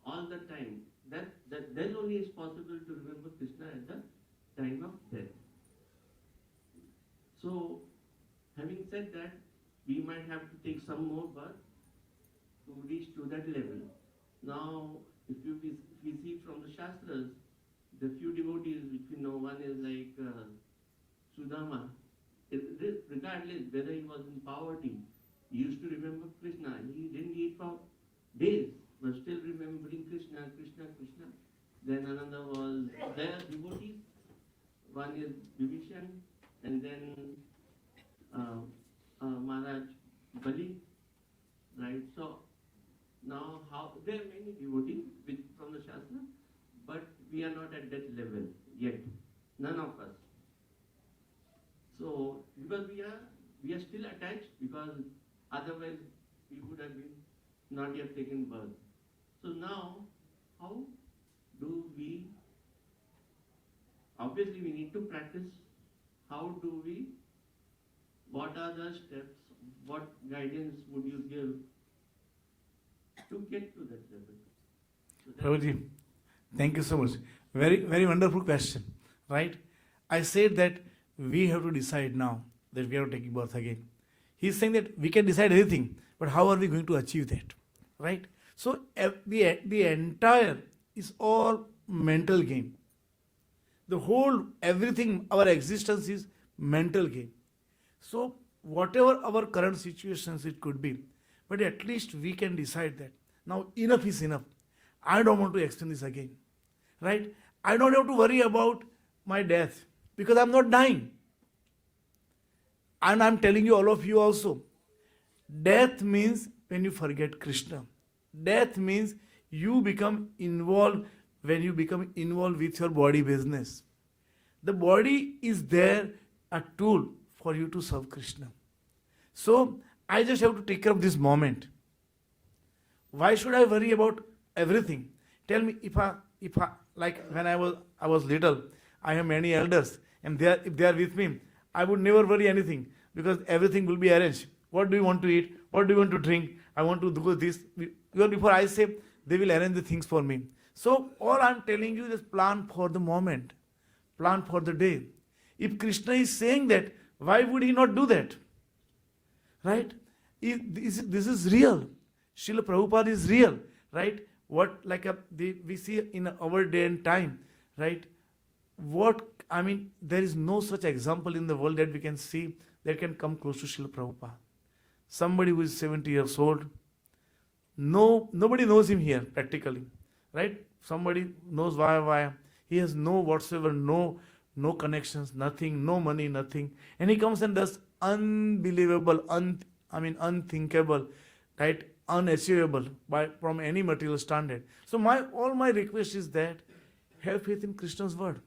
all the time. That then only is possible to remember Krishna at the time of death. So, having said that, we might have to take some more birth to reach to that level. Now, if we see from the Shastras, the few devotees which we know, one is like Sudama. Regardless whether he was in poverty, he used to remember Krishna. He didn't eat for days, but still remembering Krishna, Krishna, Krishna. Then another was their devotees. One is Vibhishan, and then Maharaj Bali, right? So now there are many devotees from the Shastra, but we are not at that level yet. None of us. So because we are still attached, because otherwise we would have been not yet taken birth. So now, how do we? Obviously, we need to practice. How do we? What are the steps? What guidance would you give to get to that level? So Prabhuji, thank you so much. Very, very wonderful question, right? I said that we have to decide now that we are taking birth again. He's saying that we can decide anything, but how are we going to achieve that, right? So the entire is all mental game. The whole, everything, our existence is mental game. So whatever our current situations it could be, but at least we can decide that now enough is enough. I don't want to extend this again, right? I don't have to worry about my death because I'm not dying. And I'm telling you, all of you also, death means when you forget Krishna. Death means you become involved when you become involved with your body business. The body is there, a tool for you to serve Krishna. So I just have to take care of this moment. Why should I worry about everything? Tell me, if I like when I was little, I have many elders, and if they are with me, I would never worry anything because everything will be arranged. What do you want to eat? What do you want to drink? I want to do this. Even before I say, they will arrange the things for me. So all I'm telling you is plan for the moment, plan for the day. If Krishna is saying that, why would he not do that? Right? This is real. Srila Prabhupada is real, right? We see in our day and time, right? There is no such example in the world that we can see that can come close to Srila Prabhupada. Somebody who is 70 years old, nobody knows him here practically, right? Somebody knows why. He has no whatsoever, no connections, nothing, no money, nothing. And he comes and does unbelievable, unthinkable, right? Unachievable from any material standard. So all my request is that have faith in Krishna's word,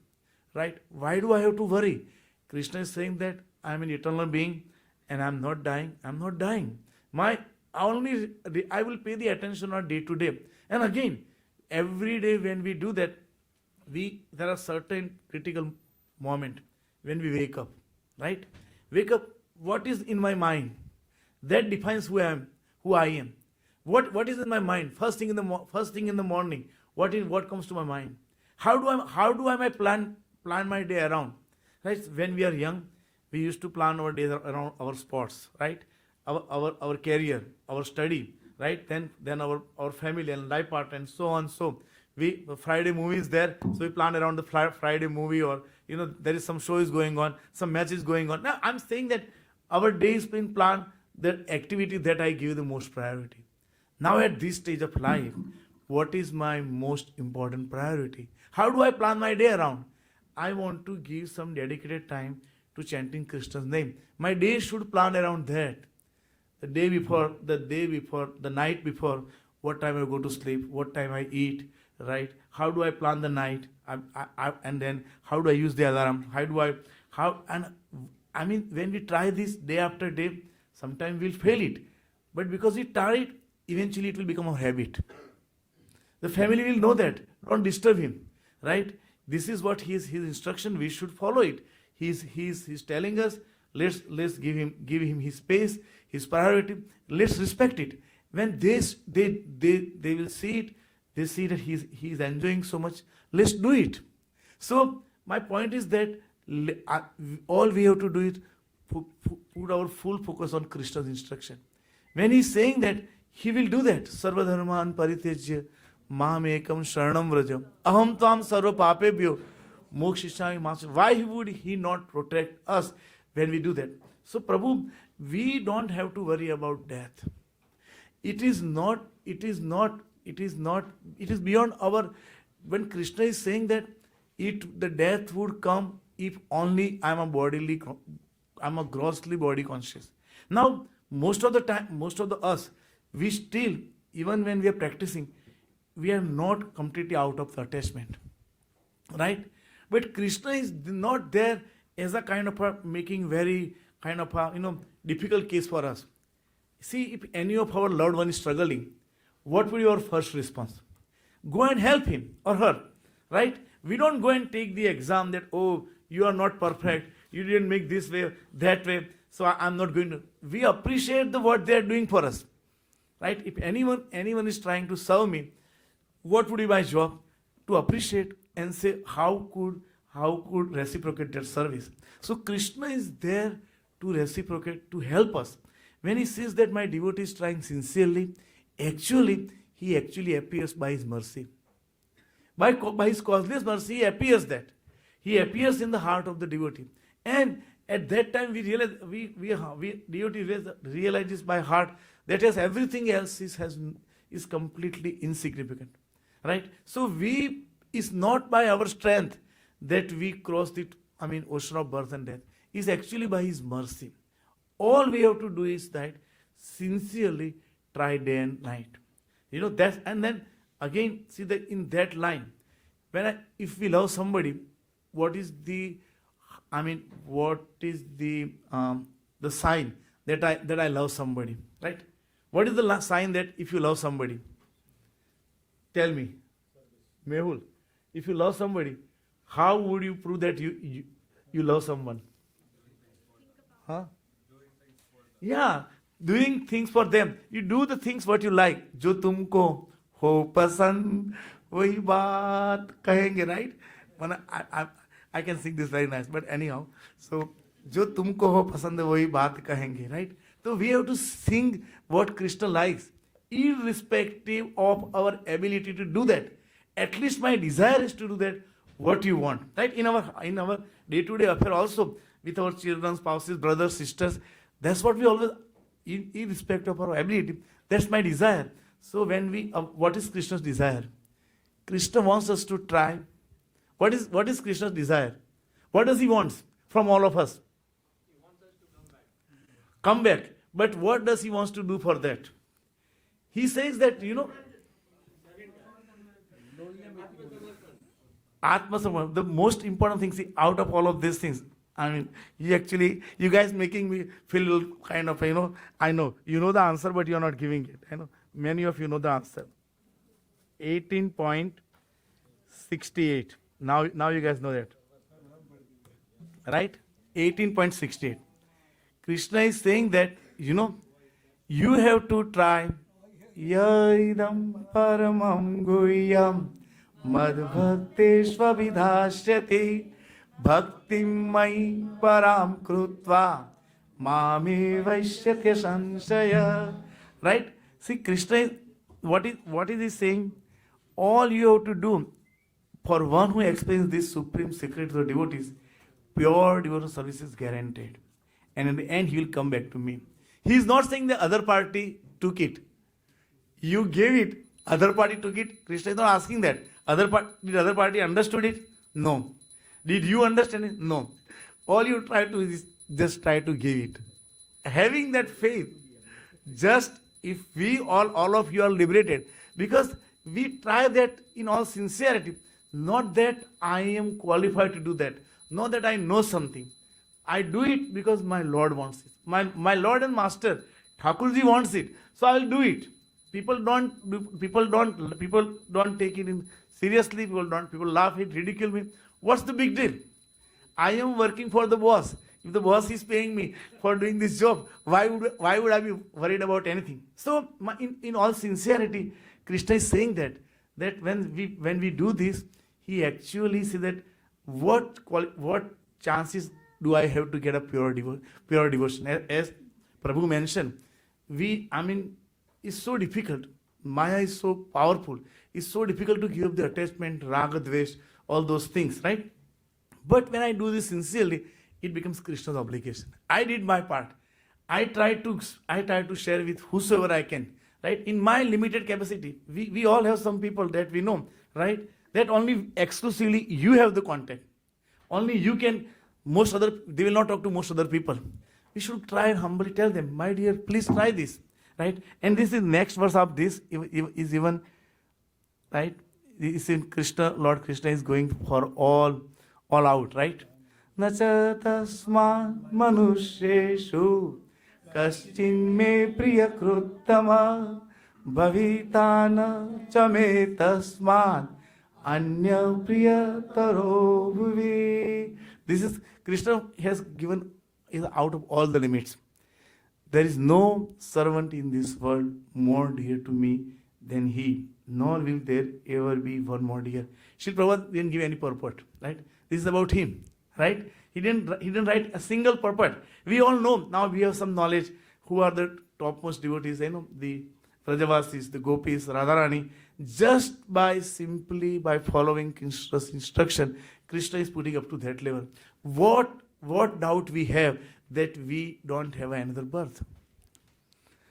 right? Why do I have to worry? Krishna is saying that I am an eternal being and I am not dying. I am not dying. I will pay the attention on day to day. And again, every day when we do that, there are certain critical moment when we wake up, right? Wake up, what is in my mind? That defines who I am. What is in my mind? First thing in the morning, what comes to my mind? How do I plan my day around? Right? When we are young, we used to plan our days around our sports, right? Our career, our study, right? Then our family and life partner and so on. So Friday movie is there, so we plan around the Friday movie, or there is some show is going on, some match is going on. Now I'm saying that our day is being planned, that activity that I give the most priority. Now at this stage of life, what is my most important priority? How do I plan my day around? I want to give some dedicated time to chanting Krishna's name. My day should plan around that. The night before, what time I go to sleep, what time I eat, right? How do I plan the night? And then how do I use the alarm? When we try this day after day, sometimes we'll fail it. But because we try it, eventually it will become a habit. The family will know that. Don't disturb him, right? This is what his instruction. We should follow it. He's telling us, let's give him his space, his priority. Let's respect it. When they will see it, they see that he's enjoying so much. Let's do it. So my point is that all we have to do is put our full focus on Krishna's instruction. When he's saying that, he will do that. Sarva dharman paritejya maham ekam sharanam vrajam aham tvam sarva papebhyo mokshishami mas. Why would he not protect us when we do that? So Prabhu, we don't have to worry about death. It is beyond our. When Krishna is saying that the death would come if only I'm a grossly body conscious. Now, most of us, we still, even when we are practicing, we are not completely out of the attachment, right? But Krishna is not there as a kind of making very kind of a difficult case for us. See, if any of our loved one is struggling, what will be your first response? Go and help him or her, right? We don't go and take the exam that, oh, you are not perfect, you didn't make this way, that way, so I'm not going to. We appreciate what they are doing for us, right? If anyone is trying to serve me, what would be my job? To appreciate and say, how could reciprocate their service? So Krishna is there to reciprocate, to help us. When he sees that my devotee is trying sincerely, he actually appears by his mercy. By his causeless mercy, he appears that. He appears in the heart of the devotee. And at that time, we realize, devotee realizes by heart that yes, everything else is completely insignificant. Right? So it's not by our strength that we cross the ocean of birth and death. It's actually by his mercy. All we have to do is that sincerely try day and night. And then again, see that in that line, if we love somebody, what is the sign that I love somebody, right? What is the sign that if you love somebody? Tell me, Mehul, if you love somebody, how would you prove that you love someone? Huh? Yeah, doing things for them. You do the things what you like. Jo tumko ho pasand, wahi baat kahenge, right? I can sing this very nice, but anyhow. So, jo tumko ho pasand wahi baat kahenge, right? So we have to sing what Krishna likes, irrespective of our ability to do that. At least my desire is to do that, what you want. Right? In our day-to-day affair also, with our children, spouses, brothers, sisters, that's what we always, irrespective of our ability, that's my desire. So when what is Krishna's desire? Krishna wants us to try. What is Krishna's desire? What does he want from all of us? He wants us to come back. Come back. But what does he wants to do for that? He says that, Atma Samarpan, the most important thing, see, out of all of these things, I mean, you guys making me feel kind of, I know, you know the answer, but you're not giving it. I know, many of you know the answer. 18.68. Now you guys know that. Right? 18.68. Krishna is saying that, you have to try. Yaidam paramam guhyam madbhakteshva vidhasyate bhaktim mai param krutva mame vaishyatya sanshaya. Right? See, Krishna, what is he saying? All you have to do for one who explains this supreme secret to the devotees, pure devotional service is guaranteed. And in the end, he will come back to me. He is not saying the other party took it. You gave it, other party took it. Krishna is not asking that. Did other party understood it? No. Did you understand it? No. All you try to is just try to give it. Having that faith, just if we all of you are liberated, because we try that in all sincerity, not that I am qualified to do that, not that I know something. I do it because my Lord wants it. My Lord and Master, Thakurji wants it. So I will do it. People don't take it in seriously. People laugh it, ridicule me. What's the big deal? I am working for the boss. If the boss is paying me for doing this job, why would I be worried about anything? So in all sincerity, Krishna is saying that when we do this, he actually says that what chances do I have to get a pure devotion? As Prabhu mentioned, it's so difficult. Maya is so powerful. It's so difficult to give up the attachment, raga, dvesh, all those things, right? But when I do this sincerely, it becomes Krishna's obligation. I did my part. I try to share with whosoever I can, right? In my limited capacity, we all have some people that we know, right? That only exclusively you have the contact. Only you can. They will not talk to most other people. We should try and humbly tell them, my dear, please try this, right? And this is next verse of this is even, right? It's in Krishna. Lord Krishna is going for all out, right? Nacha tasman manusheshu kaschin me priya kruttama bhavitana chame tasman anya priya taro bhuvi. This is Krishna has given is out of all the limits. There is no servant in this world more dear to me than he, nor will there ever be one more dear. Srila Prabhupada didn't give any purport, right? This is about him, right? He didn't write a single purport. We all know, now we have some knowledge who are the topmost devotees, the Vrajavasis, the Gopis, Radharani. Just simply by following Krishna's instruction, Krishna is putting up to that level. What doubt we have that we don't have another birth?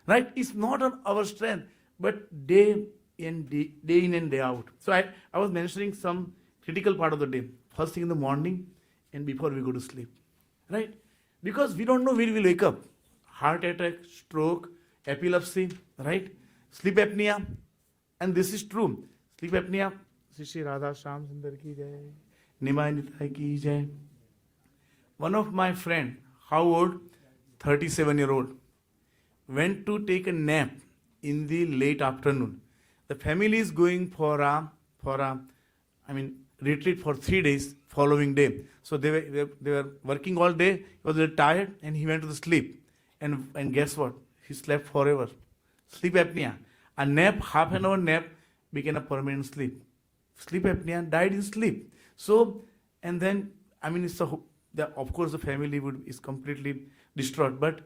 Right? It's not on our strength, but day in and day out. So I was mentioning some critical part of the day. First thing in the morning and before we go to sleep. Right? Because we don't know when we will wake up. Heart attack, stroke, epilepsy, right? Sleep apnea. And this is true. Sleep apnea. Shri Radha Shyam Sundar ki jai. Nimai Nitai ki jai. One of my friend, how old? 37-year-old, went to take a nap in the late afternoon. The family is going for a retreat for 3 days following day. So they were working all day. He was tired and he went to the sleep. And guess what? He slept forever. Sleep apnea. A nap, half an hour nap, became a permanent sleep. Sleep apnea, died in sleep. So, and then, of course the family is completely distraught. But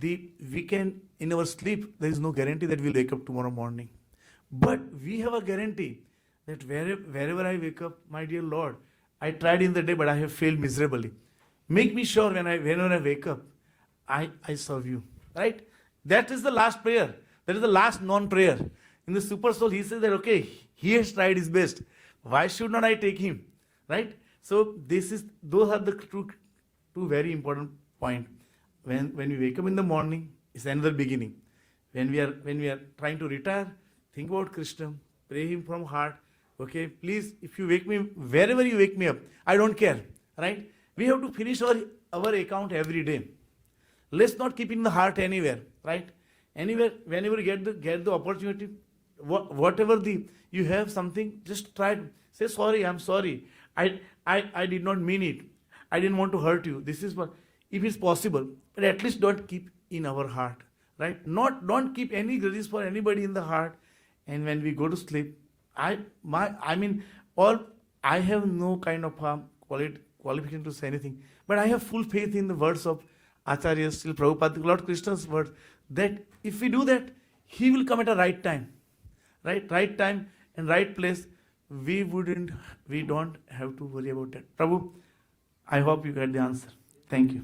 we can, in our sleep, there is no guarantee that we'll wake up tomorrow morning. But we have a guarantee that wherever I wake up, my dear Lord, I tried in the day, but I have failed miserably. Make me sure whenever I wake up, I serve you. Right? That is the last prayer. That is the last non-prayer. In the Super Soul, he says that, okay, he has tried his best. Why should not I take him? Right? So those are the two very important points. When we wake up in the morning, it's another beginning. When we are trying to retire, think about Krishna, pray him from heart. Okay, please, if you wake me, wherever you wake me up, I don't care. Right? We have to finish our account every day. Let's not keep in the heart anywhere, right? Anywhere, whenever you get the opportunity, whatever you have something, just try to say sorry. I'm sorry. I did not mean it. I didn't want to hurt you. This is what, if it's possible, but at least don't keep in our heart, right? Don't keep any grudges for anybody in the heart. And when we go to sleep, I have no kind of qualification to say anything, but I have full faith in the words of Acharya Srila Prabhupada, Lord Krishna's words, that if we do that, he will come at a right time, right time and right place. We don't have to worry about that. Prabhu, I hope you get the answer. Thank you.